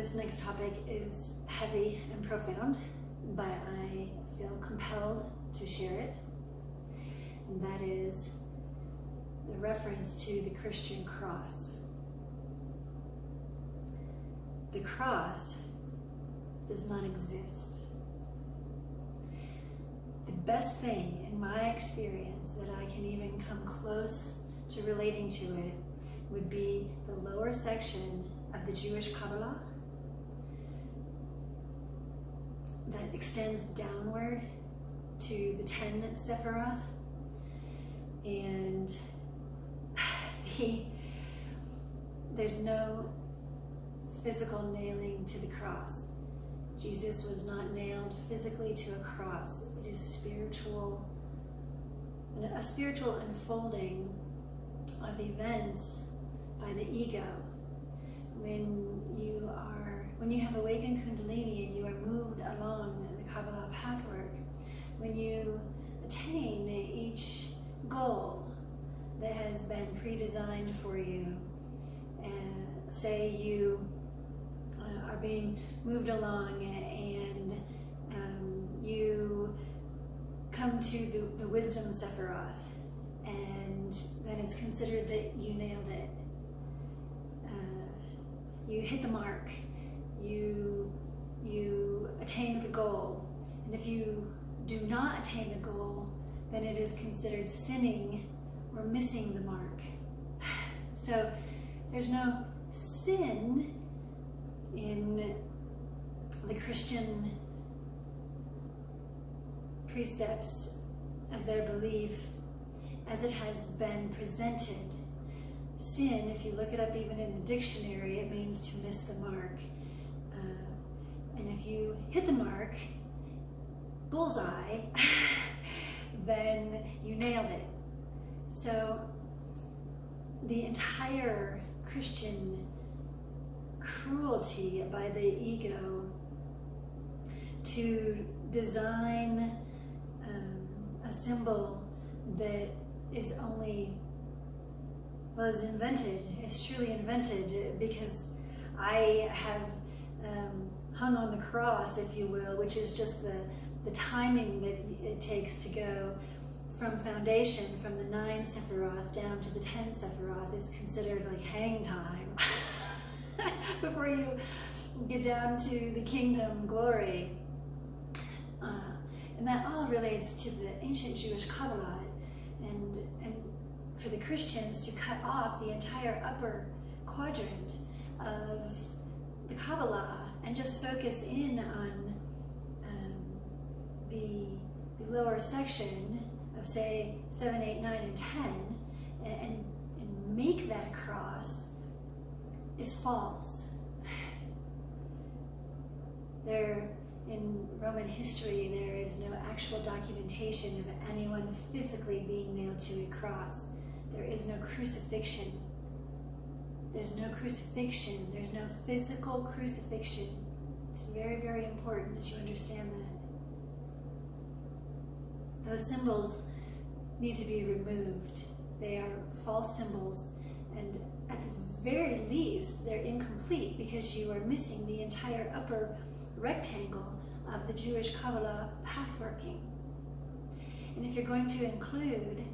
This next topic is heavy and profound, but I feel compelled to share it. And that is the reference to the Christian cross. The cross does not exist. The best thing in my experience that I can even come close to relating to it would be the lower section of the Jewish Qabalah that extends downward to the 10 Sephiroth, and there's no physical nailing to the cross. Jesus was not nailed physically to a cross. It is spiritual, a spiritual unfolding of events by the ego. When you have Awakened Kundalini and you are moved along the Kabbalah pathwork, when you attain each goal that has been pre-designed for you, and say you are being moved along and you come to the wisdom Sephiroth, and then it's considered that you nailed it. You hit the mark, you attain the goal, and if you do not attain the goal, then it is considered sinning or missing the mark. So there's no sin in the Christian precepts of their belief as it has been presented. Sin, if you look it up even in the dictionary, it means to miss the mark. And if you hit the mark, bullseye, then you nailed it. So the entire Christian cruelty by the ego to design a symbol that is truly invented because I have hung on the cross, if you will, which is just the timing that it takes to go from foundation, from the 9 Sephiroth down to the 10 Sephiroth is considered like hang time before you get down to the kingdom glory. And that all relates to the Ancient Jewish Qabalah, and for the Christians to cut off the entire upper quadrant of the Kabbalah and just focus in on the lower section of, say, 7, 8, 9, and 10, and make that cross is false. In Roman history, there is no actual documentation of anyone physically being nailed to a cross. There is no crucifixion. There's no crucifixion. There's no physical crucifixion. It's very, very important that you understand that. Those symbols need to be removed. They are false symbols, and at the very least, they're incomplete because you are missing the entire upper rectangle of the Jewish Qabalah pathworking. And if you're going to include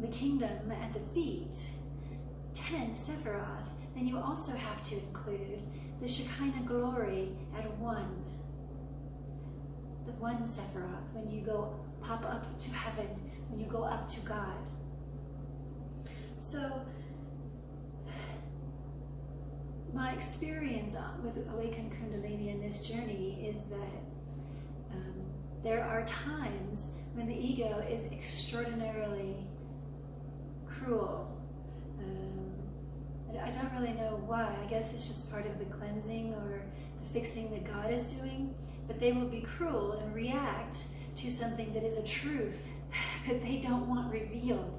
the kingdom at the feet, 10 Sephiroth, then you also have to include the Shekinah glory at 1. The 1 Sephiroth, when you go pop up to heaven, when you go up to God. So, my experience with Awakened Kundalini in this journey is that there are times when the ego is extraordinarily cruel. I don't really know why. I guess it's just part of the cleansing or the fixing that God is doing. But they will be cruel and react to something that is a truth that they don't want revealed.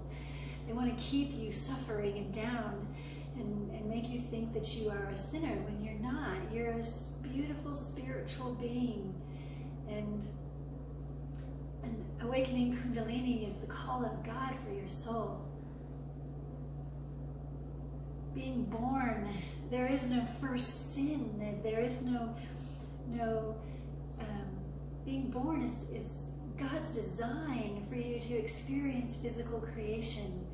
They want to keep you suffering and down and make you think that you are a sinner when you're not. You're a beautiful spiritual being. And Awakening Kundalini is the call of God for your soul. Being born there is no first sin. There is no being born is God's design for you to experience physical creation.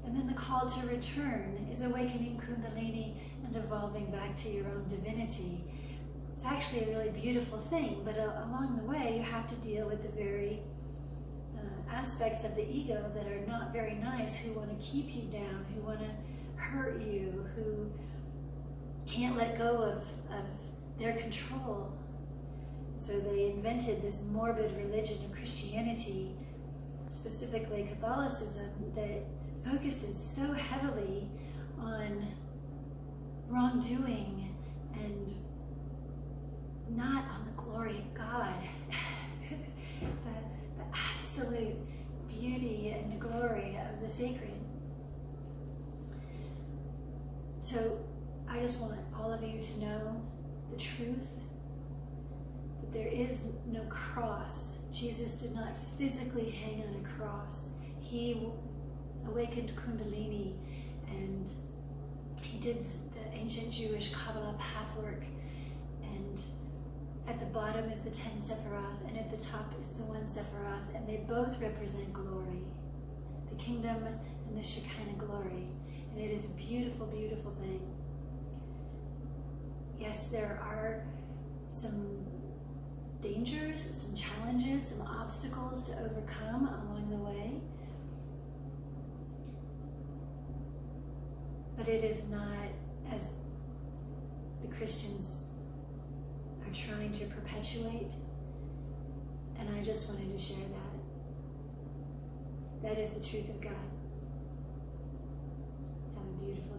And then the call to return is awakening Kundalini and evolving back to your own divinity. It's actually a really beautiful thing, but along the way you have to deal with the very aspects of the ego that are not very nice, who want to keep you down, who want to hurt you, who can't let go of their control. So they invented this morbid religion of Christianity, specifically Catholicism, that focuses so heavily on wrongdoing and not on the glory of God, the absolute beauty and glory of the sacred. So I just want all of you to know the truth, that there is no cross. Jesus did not physically hang on a cross. He awakened Kundalini, and he did the Ancient Jewish Qabalah pathwork, and at the bottom is the 10 Sephiroth, and at the top is the 1 Sephiroth, and they both represent glory, the kingdom and the Shekinah glory, and it is a beautiful, beautiful thing. Yes, there are some dangers, some challenges, some obstacles to overcome along the way, but it is not, as the Christians are trying to perpetuate, and I just wanted to share that. That is the truth of God. Have a beautiful